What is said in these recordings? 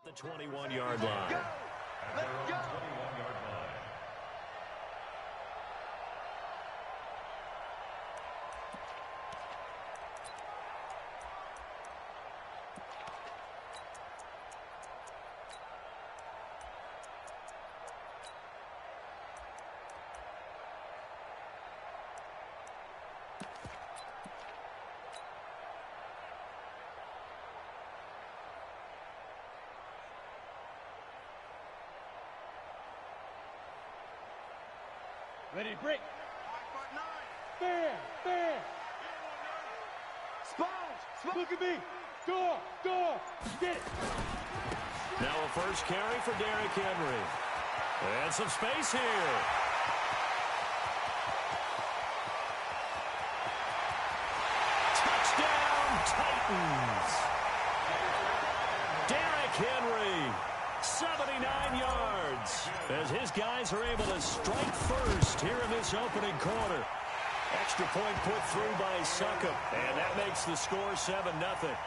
The 21-yard line. Let's go. 21-yard line. Ready to break. Fair. Sponge. Look at me. Go. Get it. Now a first carry for Derrick Henry. And some space here. Touchdown, Titans. Derrick Henry, 79 yards, as his guys are able to strike first here in this opening quarter. Extra point put through by Succop, and that makes the score 7-0.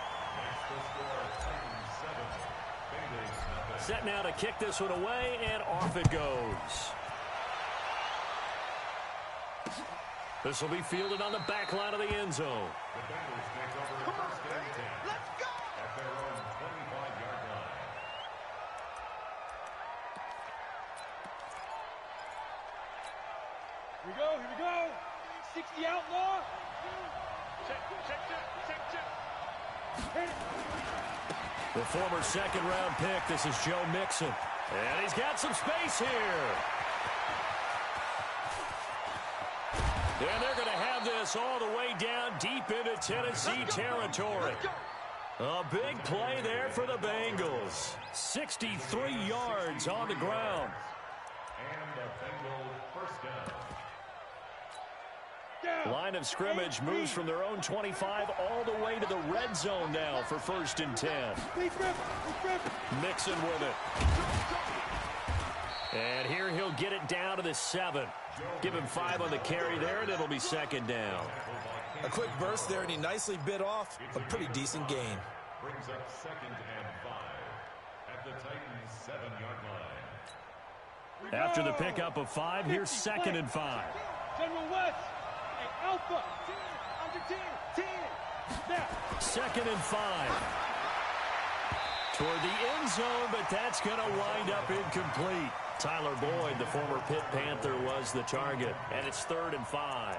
Set now to kick this one away, and off it goes. This will be fielded on the back line of the end zone. The Bengals take over first and 10. Let's go. At their own 25-yard line. Here we go. 60 outlaw. Check. Hit it. The former second-round pick, this is Joe Mixon. And he's got some space here. And they're going to have this all the way down deep into Tennessee territory. A big play there for the Bengals. 63 yards on the ground. And the Bengals first down. Line of scrimmage moves from their own 25 all the way to the red zone now for 1st and 10. Mixon with it. And here he'll get it down to the 7. Give him 5 on the carry there, and it'll be 2nd down. A quick burst there, and he nicely bit off a pretty decent gain. Brings up 2nd and 5 at the Titans' 7-yard line. After the pickup of 5, here's 2nd and 5. General West. Alpha. 10. Now. 2nd and 5. Toward the end zone, but that's going to wind up incomplete. Tyler Boyd, the former Pitt Panther, was the target, and it's 3rd and 5.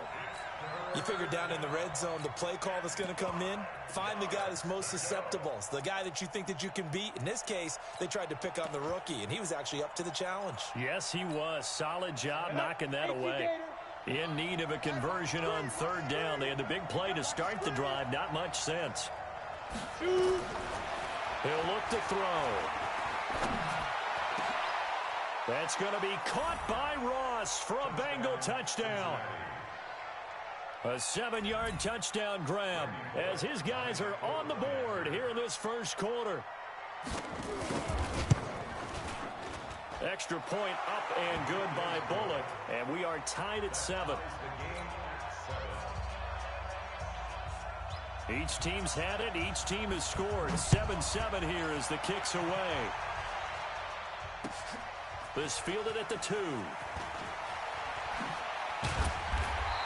You figure down in the red zone, the play call that's going to come in, find the guy that's most susceptible, the guy that you think that you can beat. In this case, they tried to pick on the rookie, and he was actually up to the challenge. Yes, he was. Solid job knocking that away. In need of a conversion on 3rd down. They had the big play to start the drive. Not much sense. He'll look to throw. That's going to be caught by Ross for a Bengal touchdown. A 7-yard touchdown grab as his guys are on the board here in this first quarter. Extra point up and good by Bullock, and we are tied at 7. Each team's had it. Each team has scored. 7-7 here as the kick's away. This fielded at the 2.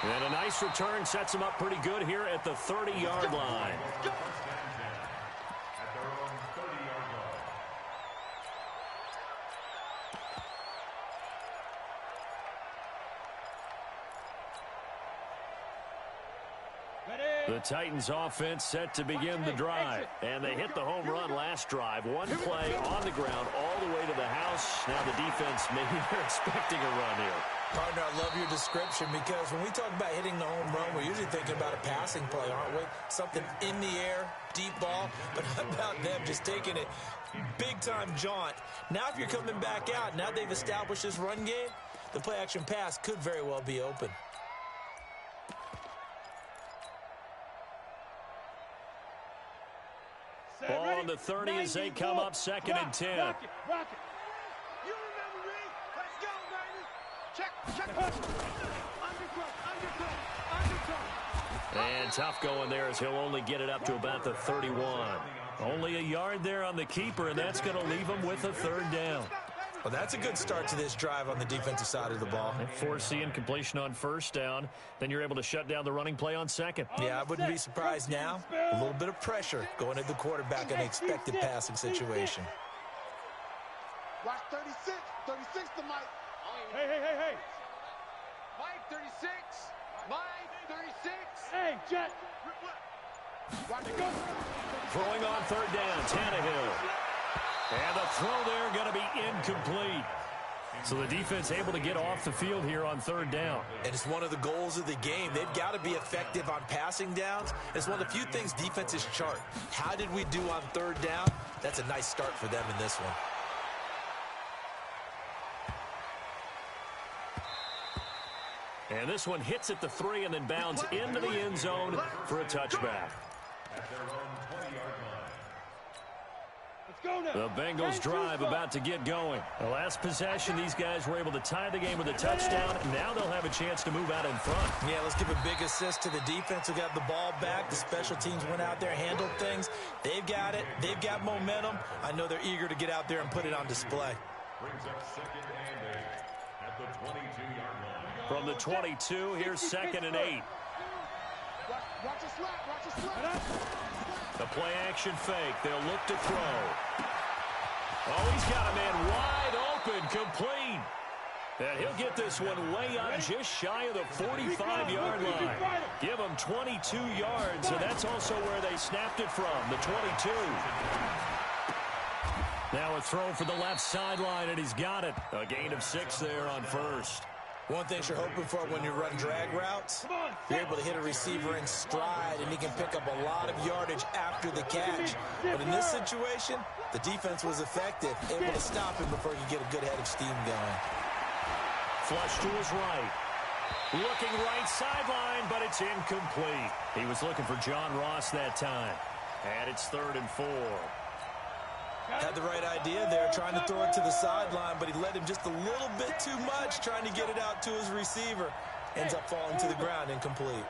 And a nice return sets him up pretty good here at the 30-yard line. The Titans offense set to begin the drive, and they hit the home run last drive. One play on the ground all the way to the house. Now the defense, maybe they're expecting a run here. Partner, I love your description, because when we talk about hitting the home run, we're usually thinking about a passing play, aren't we? Something in the air, deep ball, but how about them just taking it big-time jaunt? Now if you're coming back out, now they've established this run game, the play-action pass could very well be open. Ball on the 30 as they come up 2nd and 10. Rock it. You remember me? Let's go, baby. Check. Undercut. And tough going there as he'll only get it up to about the 31. Only a yard there on the keeper, and that's going to leave them with a third down. Well, that's a good start to this drive on the defensive side of the ball. Forcing completion on first down. Then you're able to shut down the running play on second. Yeah, I wouldn't be surprised now. A little bit of pressure going at the quarterback in an expected passing situation. Watch 36. 36 to Mike. Hey. Mike, 36. Mike, 36. Hey, Jet. Watch it go. Throwing on third down, Tannehill. And the throw there going to be incomplete. So the defense able to get off the field here on third down. And it's one of the goals of the game. They've got to be effective on passing downs. It's one of the few things defenses chart. How did we do on third down? That's a nice start for them in this one. And this one hits at the 3 and then bounds into the end zone for a touchback. At their own 20-yard line. Let's go now. The Bengals drive about to get going. The last possession, these guys were able to tie the game with a touchdown. Now they'll have a chance to move out in front. Yeah, let's give a big assist to the defense who got the ball back. The special teams went out there, handled things. They've got it. They've got momentum. I know they're eager to get out there and put it on display. Brings up second and 8 at the 22-yard line. From the 22, here's second and 8. Watch a slap. Watch a slap. The play action fake. They'll look to throw. Oh, he's got a man wide open, complete. And he'll get this one way up just shy of the 45-yard line. Give him 22 yards, and that's also where they snapped it from, the 22. Now a throw for the left sideline, and he's got it. A gain of 6 there on first. One thing you're hoping for when you run drag routes, you're able to hit a receiver in stride, and he can pick up a lot of yardage after the catch. But in this situation, the defense was effective, able to stop him before he could get a good head of steam going. Flush to his right. Looking right sideline, but it's incomplete. He was looking for John Ross that time. And it's 3rd and 4. Had the right idea there, trying to throw it to the sideline, but he led him just a little bit too much, trying to get it out to his receiver. Ends up falling to the ground, incomplete.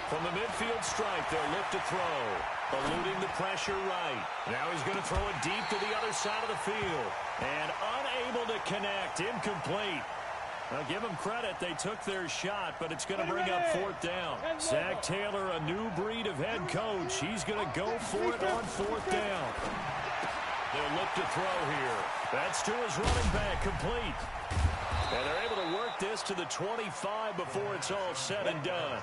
From the midfield stripe, they'll look to throw. Eluding the pressure right. Now he's going to throw it deep to the other side of the field. And unable to connect, incomplete. Now, give them credit. They took their shot, but it's going to bring up 4th down. Zach Taylor, a new breed of head coach. He's going to go for it on 4th down. They'll look to throw here. That's to his running back, complete. And they're able to work this to the 25 before it's all said and done.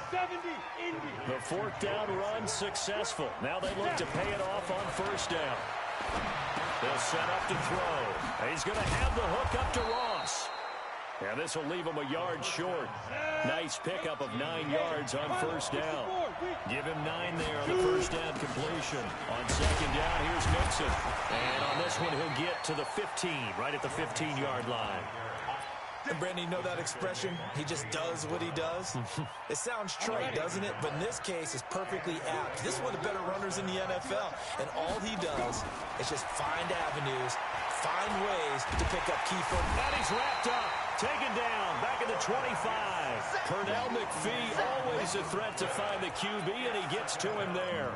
The 4th down run successful. Now they look to pay it off on 1st down. They'll set up to throw. He's going to have the hook up to Ross. And this will leave him a yard short. Nice pickup of 9 yards on 1st down. Give him 9 there on the 1st down completion. On 2nd down, here's Mixon. And on this one, he'll get to the 15, right at the 15-yard line. And Brandon, you know that expression? He just does what he does? It sounds trite, doesn't it? But in this case, it's perfectly apt. This is one of the better runners in the NFL. And all he does is just find avenues, find ways to pick up key football. And he's wrapped up, taken down, back in the 25. Pernell McPhee, always a threat to find the QB, and he gets to him there.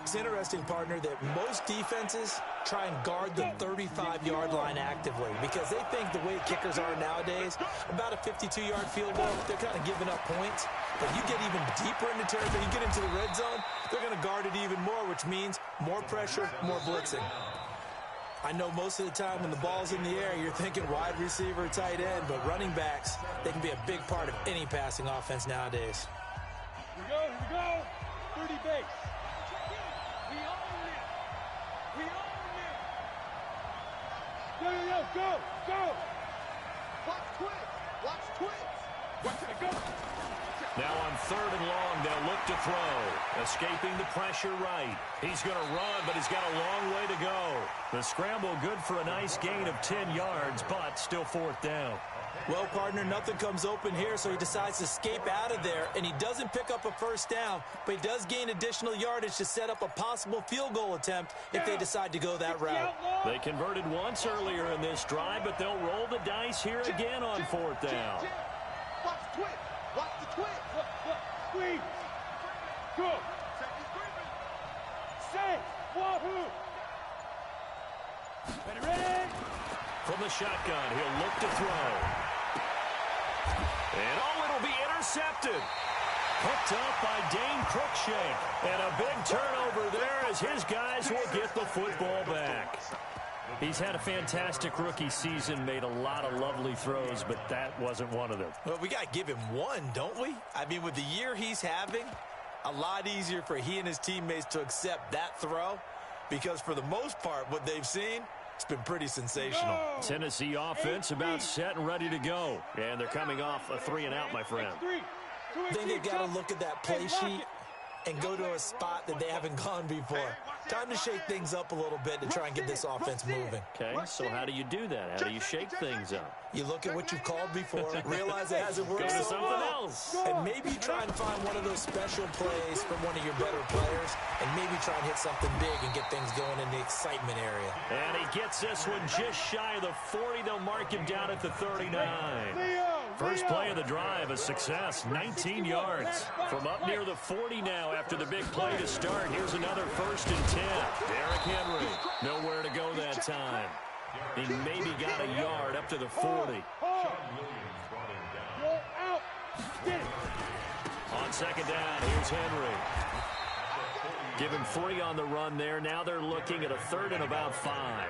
It's interesting, partner, that most defenses try and guard the 35-yard line actively because they think the way kickers are nowadays, about a 52-yard field goal, they're kind of giving up points. But you get even deeper into territory, you get into the red zone, they're going to guard it even more, which means more pressure, more blitzing. I know most of the time when the ball's in the air, you're thinking wide receiver, tight end, but running backs, they can be a big part of any passing offense nowadays. Here we go. 30 base. We own it. We own it. Go. Watch twins. Watch twins. Watch it go. Now on 3rd and long, they'll look to throw. Escaping the pressure right. He's going to run, but he's got a long way to go. The scramble good for a nice gain of 10 yards, but still 4th down. Well, partner, nothing comes open here, so he decides to escape out of there, and he doesn't pick up a 1st down, but he does gain additional yardage to set up a possible field goal attempt if they decide to go that route. They converted once earlier in this drive, but they'll roll the dice here again on 4th down. Watch twins. Watch the twins. Squeeze. Go. Say, Wahoo. Ready? From the shotgun, he'll look to throw. And it'll be intercepted. Picked up by Dane Cruikshank. And a big turnover there as his guys will get the football back. He's had a fantastic rookie season, made a lot of lovely throws, but that wasn't one of them. Well, we got to give him one, don't we? I mean, with the year he's having, a lot easier for he and his teammates to accept that throw because for the most part, what they've seen, it's been pretty sensational. Tennessee offense about set and ready to go. And they're coming off a 3-and-out, my friend. I think they've got to look at that play sheet and go to a spot that they haven't gone before. Time to shake things up a little bit to try and get this offense moving. Okay, so how do you do that? How do you shake things up? You look at what you've called before, realize it hasn't worked Go to so something well, else. and maybe try and find one of those special plays from one of your better players, and maybe try and hit something big and get things going in the excitement area. And he gets this one just shy of the 40. They'll mark him down at the 39. First play of the drive, a success, 19 yards. From up near the 40 now after the big play to start. Here's another 1st and 10. Derrick Henry, nowhere to go that time. He maybe got a yard up to the 40. On second down, here's Henry. Give him 3 on the run there. Now they're looking at a 3rd and about 5.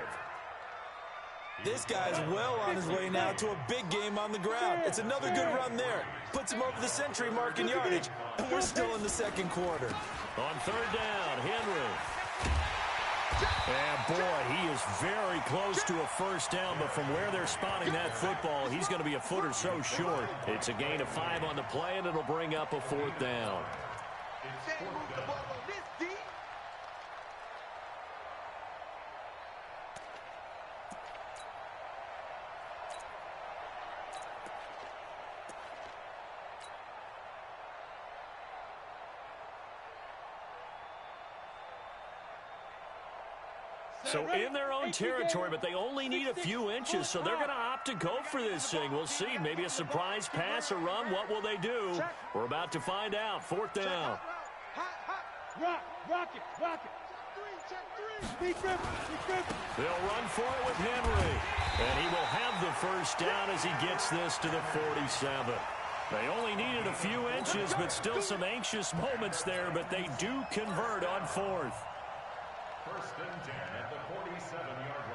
This guy's well on his way now to a big game on the ground. It's another good run there. Puts him over the century mark in yardage, and we're still in the second quarter. On 3rd down, Henry. And boy, he is very close to a 1st down, but from where they're spotting that football, he's going to be a foot or so short. It's a gain of 5 on the play, and it'll bring up a 4th down. So in their own territory, but they only need a few inches, so they're going to opt to go for this thing. We'll see. Maybe a surprise pass or run. What will they do? We're about to find out. 4th down. Rock it. They'll run for it with Henry. And he will have the 1st down as he gets this to the 47. They only needed a few inches, but still some anxious moments there, but they do convert on 4th. 1st and 10 at the 47-yard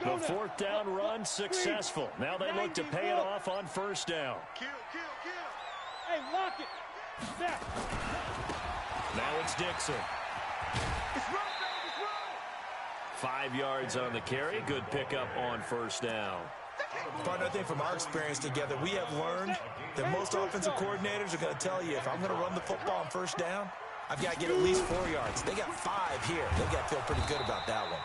line. The 4th down run successful. Now they look to pay it off on 1st down. Kill. Hey, lock it. Snap. Now it's Dixon. It's run. 5 yards on the carry. Good pickup on 1st down. Partner, I think from our experience together, we have learned that most offensive coordinators are going to tell you, if I'm going to run the football on 1st down, I've got to get at least 4 yards. They got 5 here. They've got to feel pretty good about that one.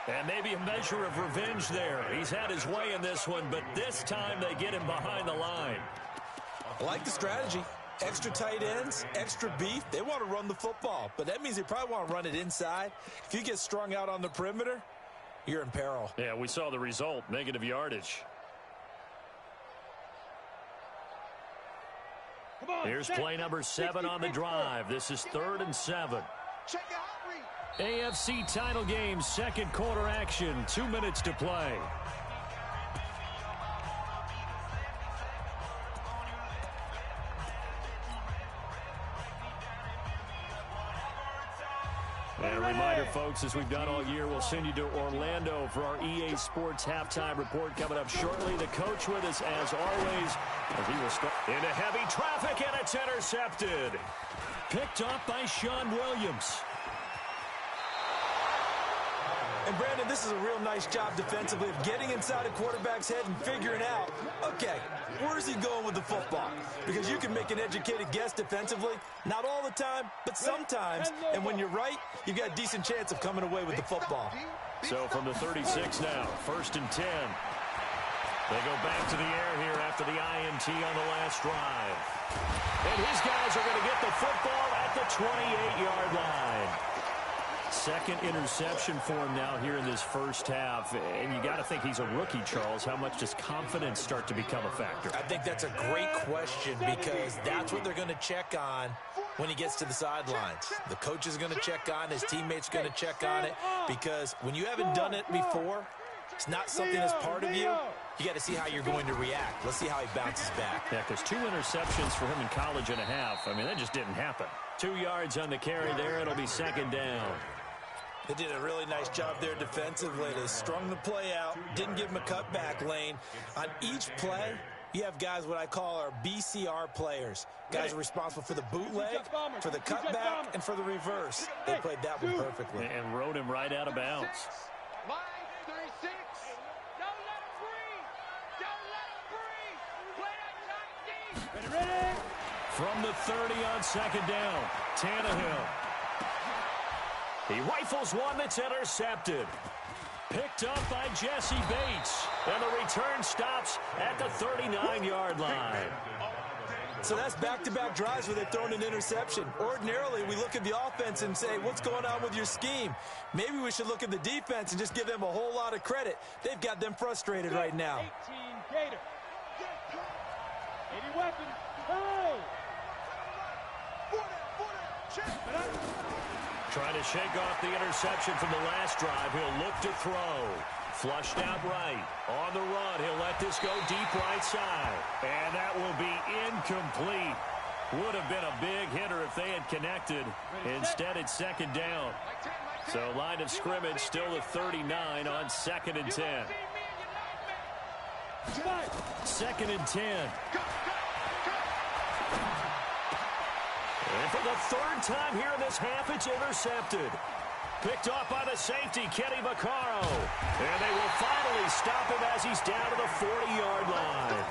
And maybe a measure of revenge there. He's had his way in this one, but this time they get him behind the line. I like the strategy. Extra tight ends, extra beef. They want to run the football, but that means they probably want to run it inside. If you get strung out on the perimeter, you're in peril. Yeah, we saw the result, negative yardage. Here's play number 7 on the drive. This is 3rd and 7. AFC title game, 2nd quarter action. 2 minutes to play. And a reminder, folks, as we've done all year, we'll send you to Orlando for our EA Sports halftime report coming up shortly. The coach with us, as always, as he will start into heavy traffic, and it's intercepted. Picked up by Sean Williams. And, Brandon, this is a real nice job defensively of getting inside a quarterback's head and figuring out, okay, where's he going with the football? Because you can make an educated guess defensively, not all the time, but sometimes. And when you're right, you've got a decent chance of coming away with the football. So from the 36 now, 1st and 10. They go back to the air here after the INT on the last drive. And his guys are going to get the football at the 28-yard line. 2nd interception for him now here in this 1st half. And you got to think he's a rookie, Charles. How much does confidence start to become a factor? I think that's a great question because that's what they're going to check on when he gets to the sidelines. The coach is going to check on it. His teammates going to check on it, because when you haven't done it before, it's not something that's part of you. You got to see how you're going to react. Let's see how he bounces back. Yeah, because 2 interceptions for him in college and a half. I mean, that just didn't happen. 2 yards on the carry there. It'll be second down. They did a really nice job there defensively. They strung the play out, didn't give him a cutback lane. On each play, you have guys what I call our BCR players. Guys are responsible for the bootleg, for the cutback, and for the reverse. They played that one perfectly. And rode him right out of bounds. Line 36. Don't let him breathe. Don't let him breathe. Play that tight D. Ready? From the 30 on second down, Tannehill. He rifles one that's intercepted. Picked up by Jesse Bates. And the return stops at the 39-yard line. So that's back-to-back drives where they've thrown an interception. Ordinarily, we look at the offense and say, what's going on with your scheme? Maybe we should look at the defense and just give them a whole lot of credit. They've got them frustrated right now. 18 Gator. 80 weapon. Oh! Trying to shake off the interception from the last drive. He'll look to throw. Flushed out right. On the run, he'll let this go deep right side. And that will be incomplete. Would have been a big hitter if they had connected. Instead, it's second down. So line of scrimmage still at 39 on 2nd and 10. 2nd and 10. And for the 3rd time here in this half, it's intercepted. Picked off by the safety, Kenny Vaccaro. And they will finally stop him as he's down to the 40-yard line.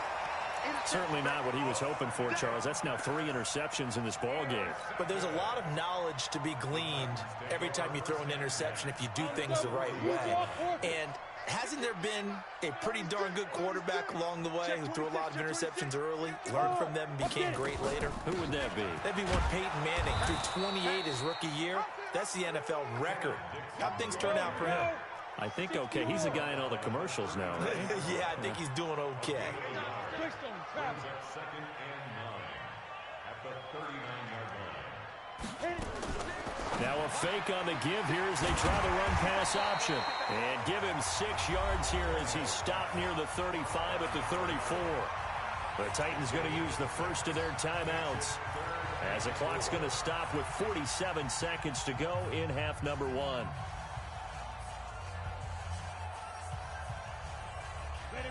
Certainly not what he was hoping for, Charles. That's now 3 interceptions in this ball game. But there's a lot of knowledge to be gleaned every time you throw an interception if you do things the right way. And hasn't there been a pretty darn good quarterback along the way who threw a lot of interceptions early, learned from them, and became great later? Who would that be? That'd be one Peyton Manning. Threw 28 his rookie year. That's the NFL record. How'd things turn out for him? I think okay. He's the guy in all the commercials now, right? Yeah, I think he's doing okay. Second and 9 at the 39-yard line. Now a fake on the give here as they try the run-pass option. And give him 6 yards here as he's stopped near the 35 at the 34. The Titans going to use the first of their timeouts as the clock's going to stop with 47 seconds to go in half number 1.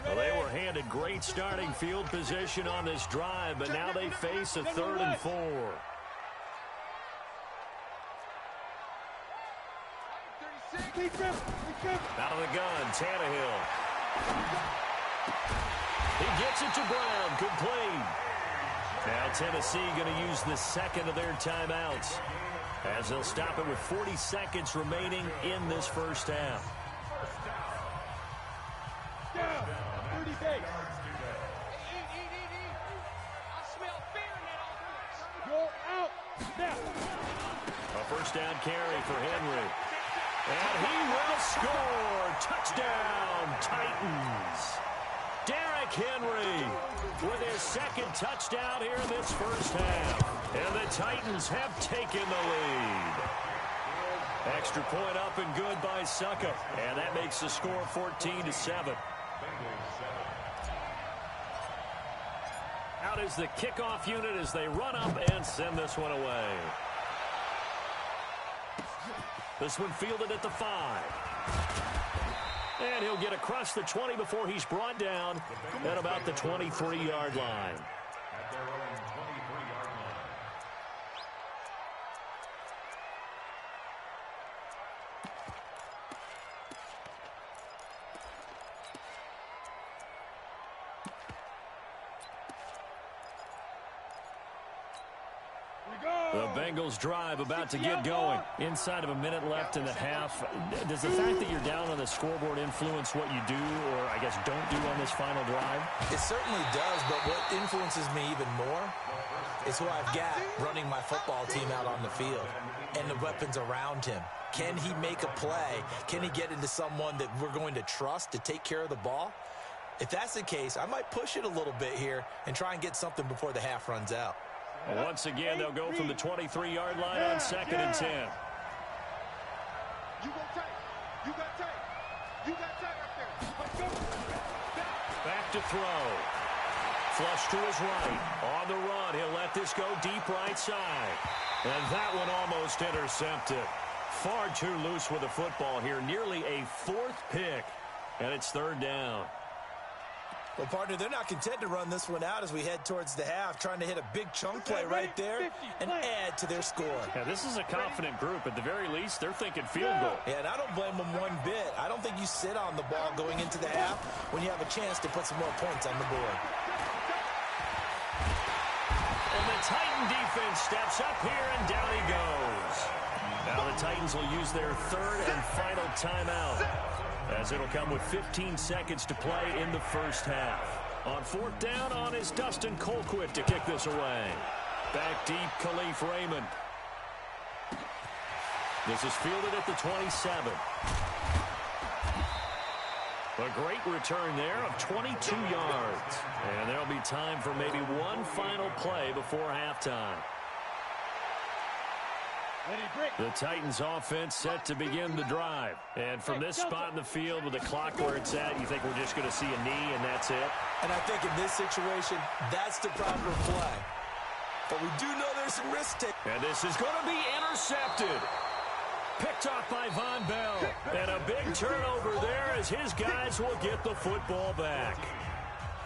Well, they were handed great starting field position on this drive, but now they face a 3rd and 4. Out of the gun, Tannehill. He gets it to Brown, complete. Now Tennessee going to use the 2nd of their timeouts as they'll stop it with 40 seconds remaining in this first half. Down. 30 base. I smell fear in that offense. You're out. Now. A first down carry for Henry. And he will score. Touchdown, Titans. Derrick Henry with his 2nd touchdown here in this first half. And the Titans have taken the lead. Extra point up and good by Suckup. And that makes the score 14-7. Out is the kickoff unit as they run up and send this one away. This one fielded at the 5. And he'll get across the 20 before he's brought down at about the 23-yard line. At their own 23-yard line. The Bengals drive about to get going. Inside of a minute left in the half. Does the fact that you're down on the scoreboard influence what you do or, I guess, don't do on this final drive? It certainly does, but what influences me even more is who I've got running my football team out on the field and the weapons around him. Can he make a play? Can he get into someone that we're going to trust to take care of the ball? If that's the case, I might push it a little bit here and try and get something before the half runs out. Once again, they'll go from the 23-yard line on 2nd and 10. You got tight. You got tight. You got tight up there. Let's go. Back to throw. Flush to his right. On the run, he'll let this go deep right side. And that one almost intercepted. Far too loose with the football here. Nearly a 4th pick. And it's 3rd down. Well, partner, they're not content to run this one out as we head towards the half, trying to hit a big chunk play right there and add to their score. Yeah, this is a confident group. At the very least, they're thinking field goal. Yeah, and I don't blame them one bit. I don't think you sit on the ball going into the half when you have a chance to put some more points on the board. And the Titan defense steps up here, and down he goes. Now the Titans will use their 3rd and final timeout, as it'll come with 15 seconds to play in the first half. On 4th down, on is Dustin Colquitt to kick this away. Back deep, Khalif Raymond. This is fielded at the 27. A great return there of 22 yards. And there'll be time for maybe one final play before halftime. The Titans offense set to begin the drive. And from this spot in the field with the clock where it's at, you think we're just going to see a knee and that's it? And I think in this situation, that's the proper play. But we do know there's some risk taken. And this is going to be intercepted. Picked off by Von Bell. And a big turnover there as his guys will get the football back.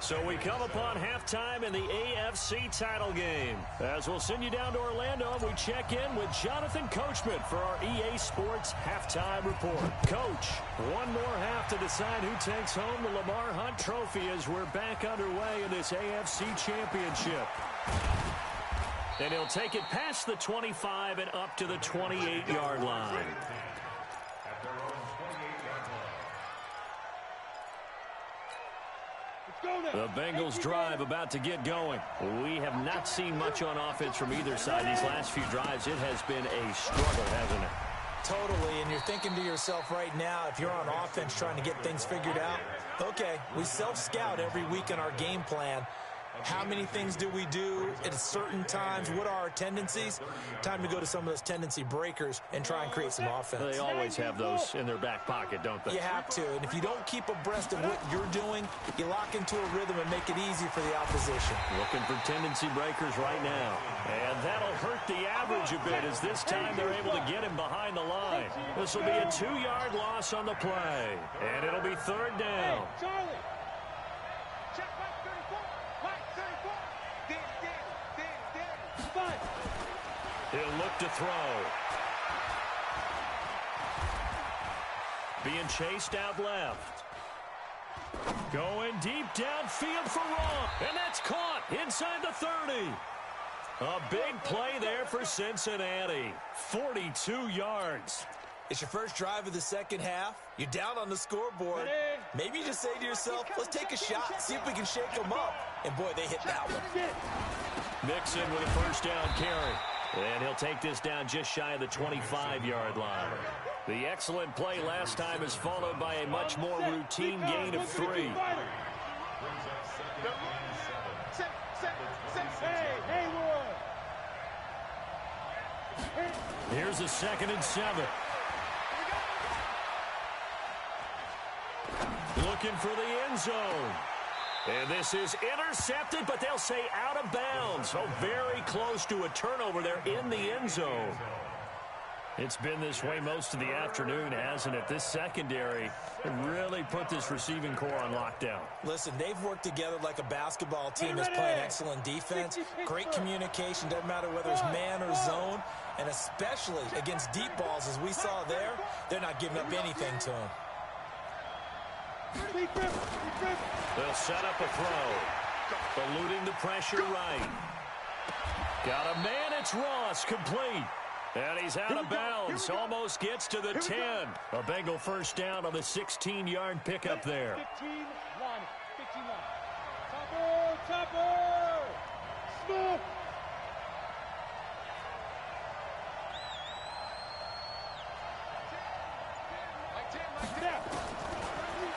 So we come upon halftime in the AFC title game. As we'll send you down to Orlando, we check in with Jonathan Coachman for our EA Sports Halftime Report. Coach, one more half to decide who takes home the Lamar Hunt Trophy as we're back underway in this AFC Championship. And he'll take it past the 25 and up to the 28-yard line. The Bengals drive about to get going. We have not seen much on offense from either side. These last few drives, it has been a struggle, hasn't it? Totally, and you're thinking to yourself right now, if you're on offense trying to get things figured out, okay, we self-scout every week in our game plan. How many things do we do at certain times? What are our tendencies? Time to go to some of those tendency breakers and try and create some offense. They always have those in their back pocket, don't they? You have to, and if you don't keep abreast of what you're doing, you lock into a rhythm and make it easy for the opposition. Looking for tendency breakers right now. And that'll hurt the average a bit as this time they're able to get him behind the line. This will be a 2-yard loss on the play. And it'll be 3rd down. Hey, Charlie. Check back 34. Back 34. Danny. He'll look to throw. Being chased out left. Going deep downfield for Raw. And that's caught inside the 30. A big play there for Cincinnati. 42 yards. It's your first drive of the second half. You're down on the scoreboard. Maybe you just say to yourself, let's take a shot, see if we can shake them up. And, boy, they hit that one. Mixon with a first down carry. And he'll take this down just shy of the 25-yard line. The excellent play last time is followed by a much more routine gain of 3. Here's a 2nd and 7. Looking for the end zone. And this is intercepted, but they'll say out of bounds. So very close to a turnover there in the end zone. It's been this way most of the afternoon, hasn't it? This secondary really put this receiving core on lockdown. Listen, they've worked together like a basketball team that's playing excellent defense. Great communication, doesn't matter whether it's man or zone. And especially against deep balls, as we saw there, they're not giving up anything to them. They'll set up a throw. Eluding the pressure right. Got a man, it's Ross, complete. And he's out of bounds, almost gets to the 10. A Bengal first down on the 16-yard pickup there. 15-1. Topper! Smoke!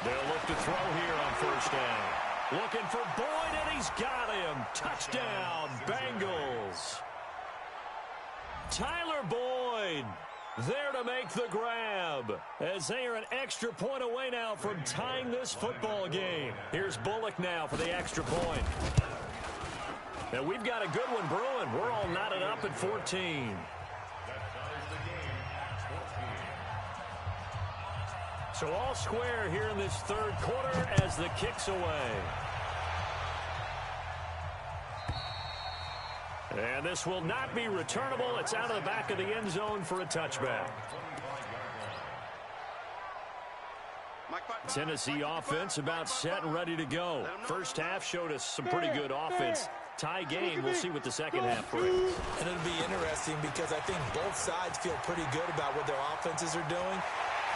They'll look to throw here on first down. Looking for Boyd, and he's got him. Touchdown, Bengals. Tyler Boyd there to make the grab, as they are an extra point away now from tying this football game. Here's Bullock now for the extra point. And we've got a good one brewing. We're all knotted up at 14. So all square here in this third quarter as the kick's away. And this will not be returnable. It's out of the back of the end zone for a touchback. Tennessee offense about set and ready to go. First half showed us some pretty good offense. Tie game. We'll see what the second half brings. And it'll be interesting because I think both sides feel pretty good about what their offenses are doing.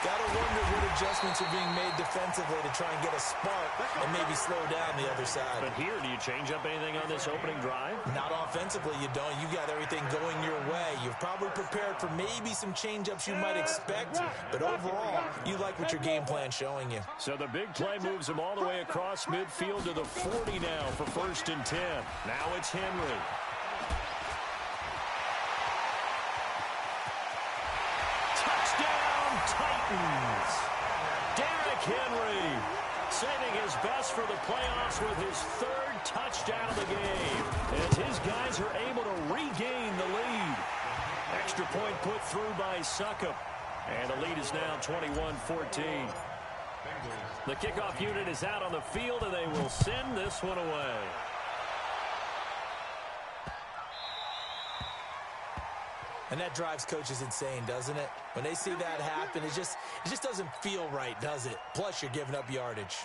Got to wonder what adjustments are being made defensively to try and get a spark and maybe slow down the other side. But here, do you change up anything on this opening drive? Not offensively, you don't. You got everything going your way. You've probably prepared for maybe some change-ups you might expect, but overall, you like what your game plan's showing you. So the big play moves them all the way across midfield to the 40 now for 1st and 10. Now it's Henry. Titans. Derrick Henry saving his best for the playoffs with his 3rd touchdown of the game as his guys are able to regain the lead. Extra point put through by Succop, and the lead is now 21-14. The kickoff unit is out on the field, and they will send this one away. And that drives coaches insane, doesn't it? When they see that happen, it just doesn't feel right, does it? Plus, you're giving up yardage.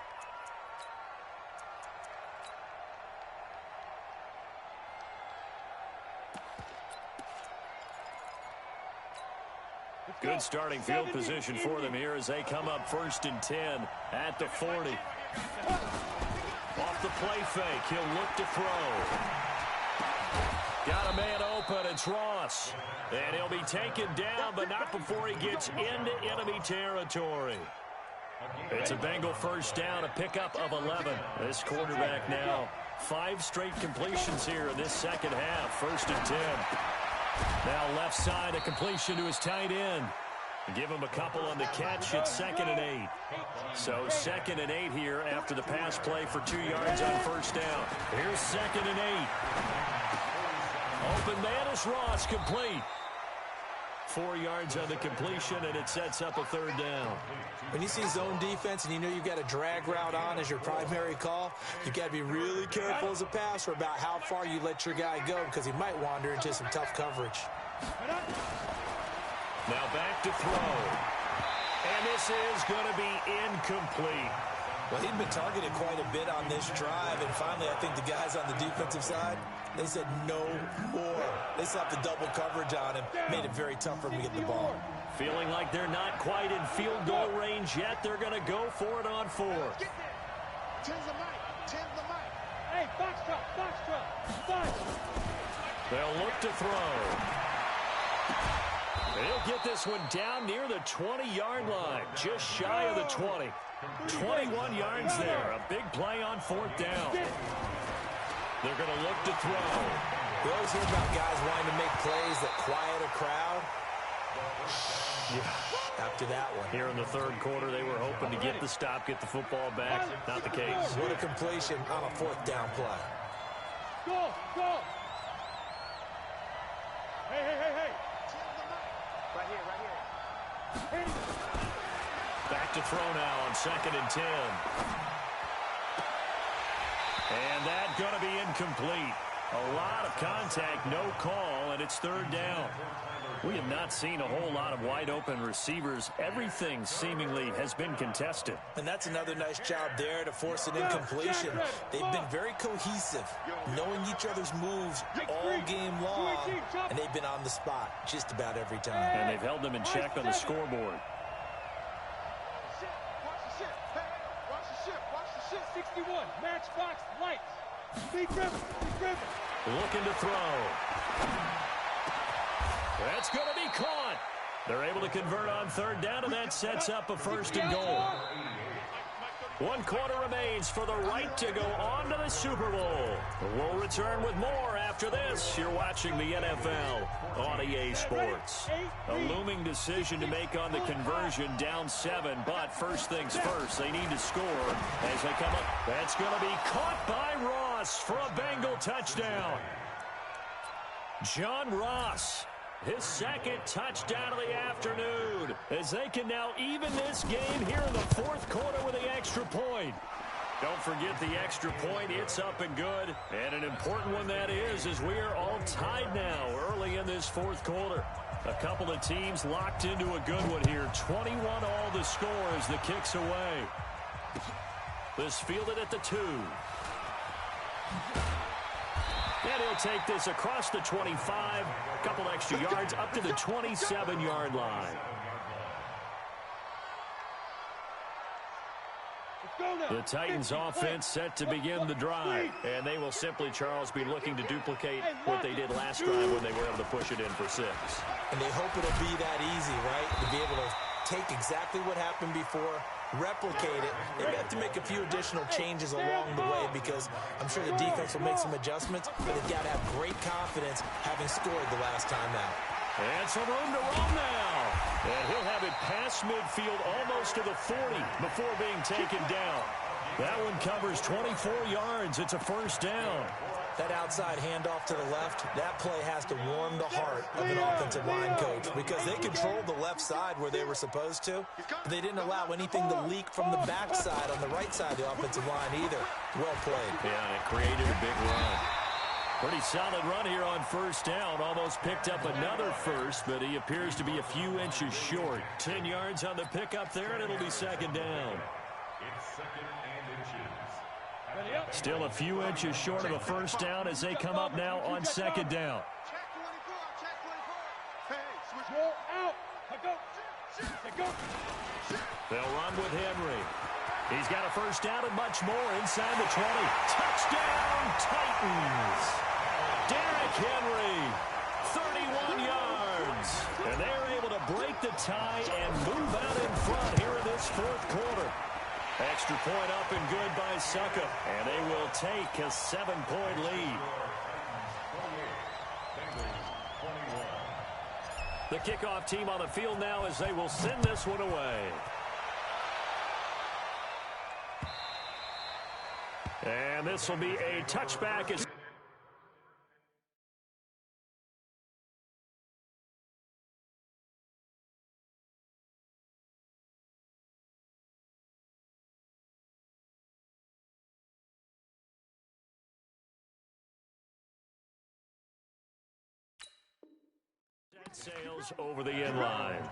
Good starting field position for them here as they come up 1st and 10 at the 40. Off the play fake, he'll look to throw. Got a man open, it's Ross. And he'll be taken down, but not before he gets into enemy territory. It's a Bengal 1st down, a pickup of 11. This quarterback now, 5 straight completions here in this second half, 1st and 10. Now left side, a completion to his tight end. Give him a couple on the catch. It's 2nd and 8. So 2nd and 8 here after the pass play for 2 yards on 1st down. Here's 2nd and 8. Open man is Ross, complete. 4 yards on the completion, and it sets up a 3rd down. When you see zone defense and you know you've got a drag route on as your primary call, you've got to be really careful as a passer about how far you let your guy go because he might wander into some tough coverage. Now back to throw. And this is going to be incomplete. Well, he'd been targeted quite a bit on this drive, and finally I think the guys on the defensive side, they said no more. They slapped the double coverage on him, made it very tough for him to get the ball. Feeling like they're not quite in field goal range yet, they're going to go for it on 4th. Hey, box truck. They'll look to throw. They'll get this one down near the 20-yard line, just shy of the 20. 21 yards there, a big play on 4th down. They're going to look to throw. We always hear about guys wanting to make plays that quiet a crowd. Yeah, after that one. Here in the 3rd quarter, they were hoping to get the stop, get the football back. Not the case. What a completion on a 4th down play. Go. Hey. Right here. Back to throw now on 2nd and 10. And that's going to be incomplete. A lot of contact, no call, and it's 3rd down. We have not seen a whole lot of wide-open receivers. Everything seemingly has been contested. And that's another nice job there to force an incompletion. They've been very cohesive, knowing each other's moves all game long, and they've been on the spot just about every time. And they've held them in check on the scoreboard. Watch the ship. 61, matchbox, lights. Big river. Looking to throw. That's going to be caught. They're able to convert on 3rd down, and that sets up a 1st and goal. 1 quarter remains for the right to go on to the Super Bowl. We'll return with more after this. You're watching the NFL on EA Sports. A looming decision to make on the conversion, down 7. But first things first, they need to score as they come up. That's going to be caught by Ross for a Bengal touchdown. John Ross, his second touchdown of the afternoon, as they can now even this game here in the 4th quarter with the extra point. Don't forget the extra point. It's up and good. And an important one that is, as we are all tied now early in this 4th quarter. A couple of teams locked into a good one here. 21 all the score as the kick's away. This fielded at the 2. And he'll take this across the 25. A couple extra yards up to the 27-yard line. The Titans offense set to begin the drive. And they will simply, Charles, be looking to duplicate what they did last drive when they were able to push it in for 6. And they hope it'll be that easy, right? To be able to take exactly what happened before, replicate it. They have to make a few additional changes along the way because I'm sure the defense will make some adjustments, but they've got to have great confidence having scored the last time out. And some room to roam now. And he'll have it past midfield almost to the 40 before being taken down. That one covers 24 yards. It's a first down. That outside handoff to the left, that play has to warm the heart of an offensive line coach because they controlled the left side where they were supposed to. But they didn't allow anything to leak from the backside on the right side of the offensive line either. Well played. Yeah, and it created a big run. Pretty solid run here on first down. Almost picked up another first, but he appears to be a few inches short. 10 yards on the pickup there, and it'll be second down. It's 2nd and inches. Still a few inches short of a first down as they come up now on second down. Check 24, check 24. Hey, switch. Roll out. Go. They'll run with Henry. He's got a first down and much more inside the 20. Touchdown, Titans. Derrick Henry, 31 yards. And they're able to break the tie and move out in front here in this 4th quarter. Extra point up and good by Succa. And they will take a 7-point lead. The kickoff team on the field now as they will send this one away. And this will be a touchback as sails over the end line.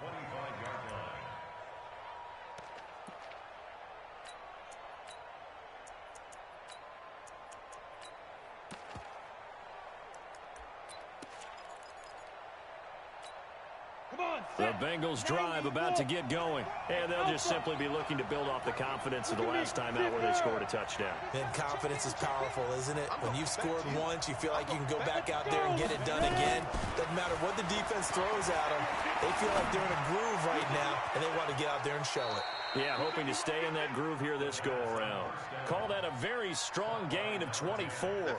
The Bengals drive about to get going, and they'll just simply be looking to build off the confidence of the last time out where they scored a touchdown. And confidence is powerful, isn't it? When you've scored once, you feel like you can go back out there and get it done again. Doesn't matter what the defense throws at them. They feel like they're in a groove right now, and they want to get out there and show it. Yeah, hoping to stay in that groove here this go-around. Call that a very strong gain of 24.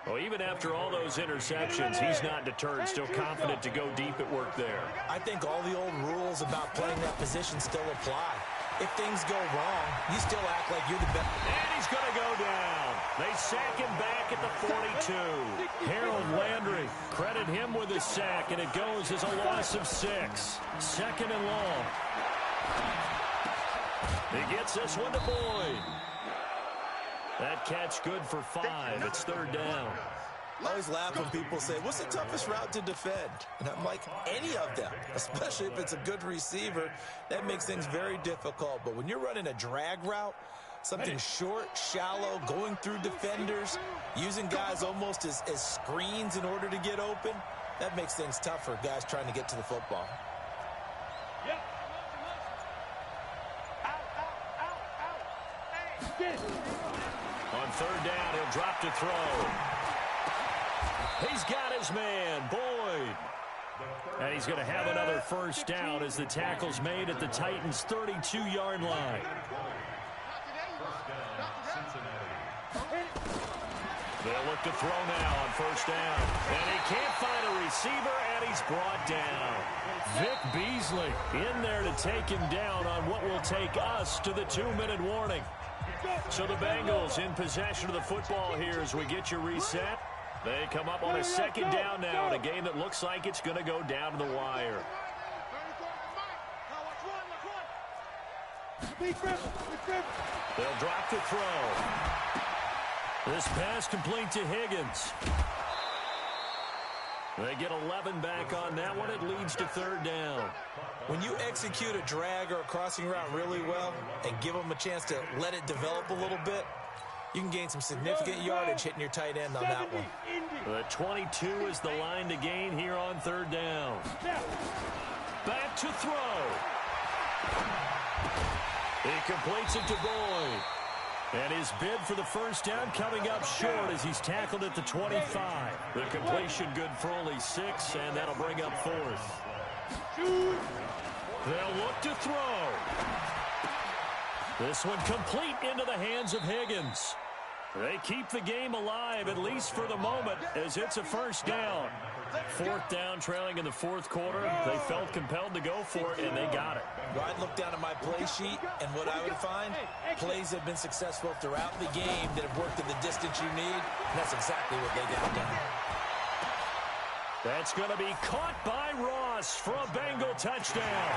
Well, even after all those interceptions, he's not deterred, still confident to go deep at work there. I think all the old rules about playing that position still apply. If things go wrong, you still act like you're the best. And he's going to go down. They sack him back at the 42. Harold Landry, credit him with a sack, and it goes as a loss of 6. 2nd and long. He gets this one to Boyd. That catch good for 5. It's 3rd down. I always laugh when people say, what's the toughest route to defend? And I'm like, any of them, especially if it's a good receiver. That makes things very difficult. But when you're running a drag route, something short, shallow, going through defenders, using guys almost as screens in order to get open, that makes things tough for guys trying to get to the football. On 3rd down, he'll drop to throw. He's got his man, Boyd. And he's going to have another first down as the tackle's made at the Titans' 32-yard line. First down, Cincinnati. They'll look to throw now on first down. And he can't find a receiver, and he's brought down. Vic Beasley in there to take him down on what will take us to the 2-minute warning. So the Bengals in possession of the football here as we get you reset. They come up on a second down now in a game that looks like it's going to go down to the wire. They'll drop the throw. This pass complete to Higgins. They get 11 back on that one. It leads to third down. When you execute a drag or a crossing route really well and give them a chance to let it develop a little bit, you can gain some significant yardage hitting your tight end on that one. The 22 is the line to gain here on third down. Back to throw. He completes it to Boyd. And his bid for the first down coming up short as he's tackled at the 25. The completion good for only 6, and that'll bring up fourth. They'll look to throw. This one complete into the hands of Higgins. They keep the game alive, at least for the moment, as it's a first down. Fourth down, trailing in the fourth quarter. They felt compelled to go for it, and they got it. Well, I'd look down at my play sheet, and what I would find, plays have been successful throughout the game that have worked at the distance you need, and that's exactly what they got done. That's going to be caught by Ross for a Bengal touchdown.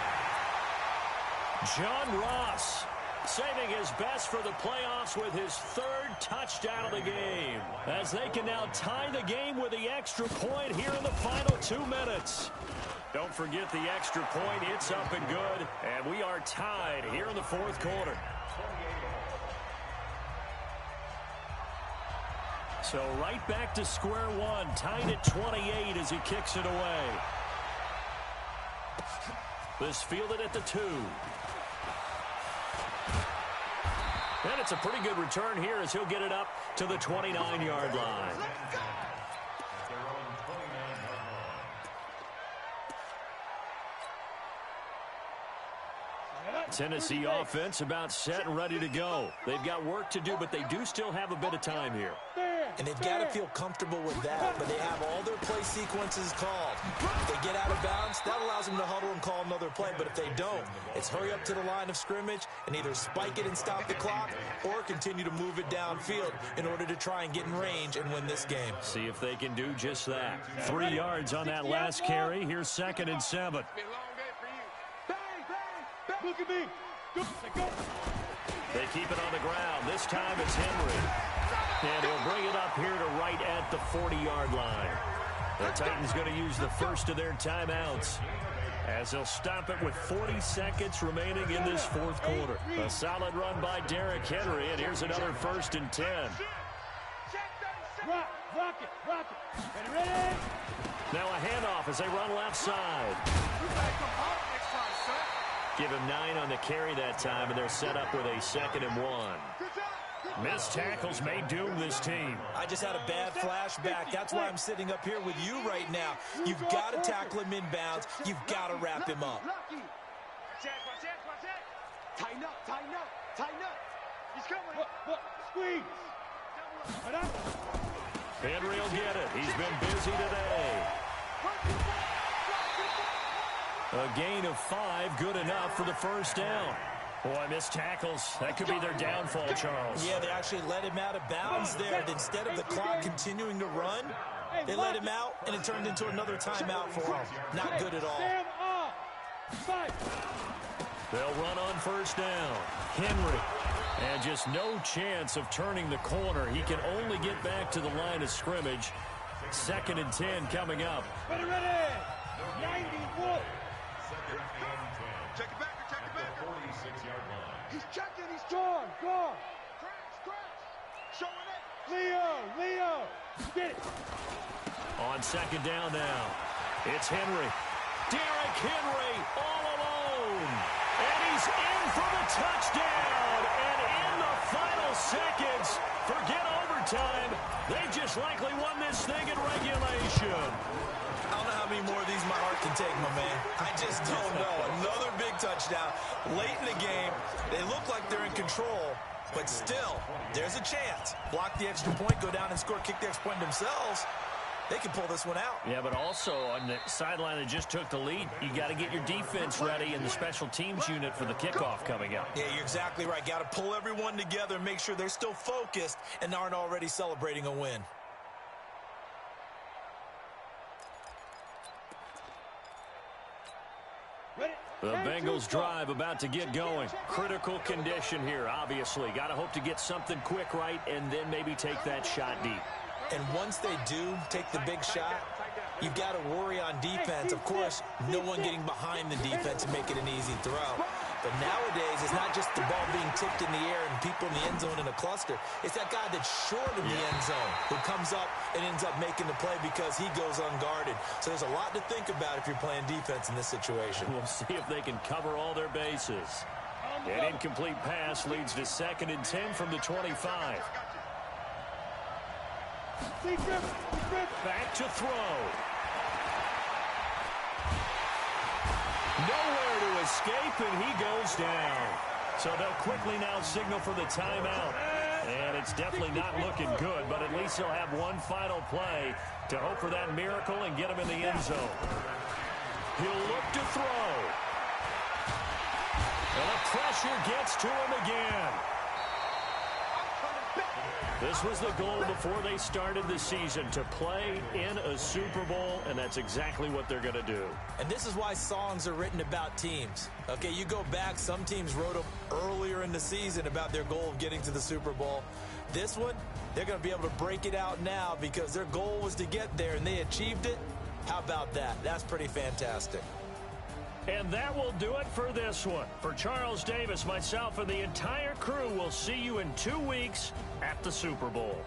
John Ross saving his best for the playoffs with his third touchdown of the game, as they can now tie the game with the extra point here in the final 2 minutes. Don't forget the extra point. It's up and good, and we are tied here in the fourth quarter. So right back to square one, tied at 28 as he kicks it away. This fielded at the 2. And it's a pretty good return here as he'll get it up to the 29-yard line. Tennessee offense about set and ready to go. They've got work to do, but they do still have a bit of time here. And they've got to feel comfortable with that, but they have all their play sequences called. If they get out of bounds, that allows them to huddle and call another play, but if they don't, it's hurry up to the line of scrimmage and either spike it and stop the clock or continue to move it downfield in order to try and get in range and win this game. See if they can do just that. 3 yards on that last carry. Here's 2nd and 7. Look at me. Go. They keep it on the ground. This time it's Henry. And he'll bring it up here to right at the 40-yard line. The Titans going to use the first of their timeouts as they'll stop it with 40 seconds remaining in this fourth quarter. A solid run by Derrick Henry, and here's another 1st and 10. Rock it. Ready? Now a handoff as they run left side. Give him 9 on the carry that time, and they're set up with a 2nd and 1. Missed tackles may doom this team. I just had a bad flashback. That's why I'm sitting up here with you right now. You've got to tackle him inbounds. You've got to wrap him up. Tighten up. He's coming. Squeeze. Henry will get it. He's been busy today. A gain of 5, good enough for the first down. Boy, missed tackles. That could be their downfall, Charles. Yeah, they actually let him out of bounds there. Instead of the clock continuing to run, they let him out, and it turned into another timeout for him. Not good at all. They'll run on first down. Henry. And just no chance of turning the corner. He can only get back to the line of scrimmage. 2nd and 10 coming up. Ready. 91. Check it back. 46-yard line. He's checking. He's Gone. Scratch. Showing it. Leo. Get it. On 2nd down now. It's Henry. Derrick Henry all alone. And he's in for the touchdown. And in the final seconds, forget overtime. They just likely won this thing in regulation. I don't know how many more of these my heart can take, my man. I just don't know. Another big touchdown late in the game. They look like they're in control, But still, there's a chance. Block the extra point, go down and score, kick the extra point themselves. They can pull this one out. Yeah, but also on the sideline that just took the lead, you got to get your defense ready in the special teams unit for the kickoff coming up. Yeah, you're exactly right. Got to pull everyone together and make sure they're still focused and aren't already celebrating a win. The Bengals drive about to get going. Critical condition here, obviously. Got to hope to get something quick right and then maybe take that shot deep. And once they do take the big shot, you've got to worry on defense. Of course, no one getting behind the defense and make it an easy throw. But nowadays, it's not just the ball being tipped in the air and people in the end zone in a cluster. It's that guy that's short in the end zone who comes up and ends up making the play because he goes unguarded. So there's a lot to think about if you're playing defense in this situation. We'll see if they can cover all their bases. An incomplete pass leads to 2nd and 10 from the 25. Back to throw. Nowhere to escape, and he goes down. So they'll quickly now signal for the timeout. And it's definitely not looking good, but at least they'll have one final play to hope for that miracle and get him in the end zone. He'll look to throw. And the pressure gets to him again. This was the goal before they started the season, to play in a Super Bowl, and that's exactly what they're going to do. And this is why songs are written about teams. Okay, you go back, some teams wrote them earlier in the season about their goal of getting to the Super Bowl. This one, they're going to be able to break it out now because their goal was to get there, and they achieved it. How about that? That's pretty fantastic. And that will do it for this one. For Charles Davis, myself, and the entire crew, we'll see you in 2 weeks at the Super Bowl.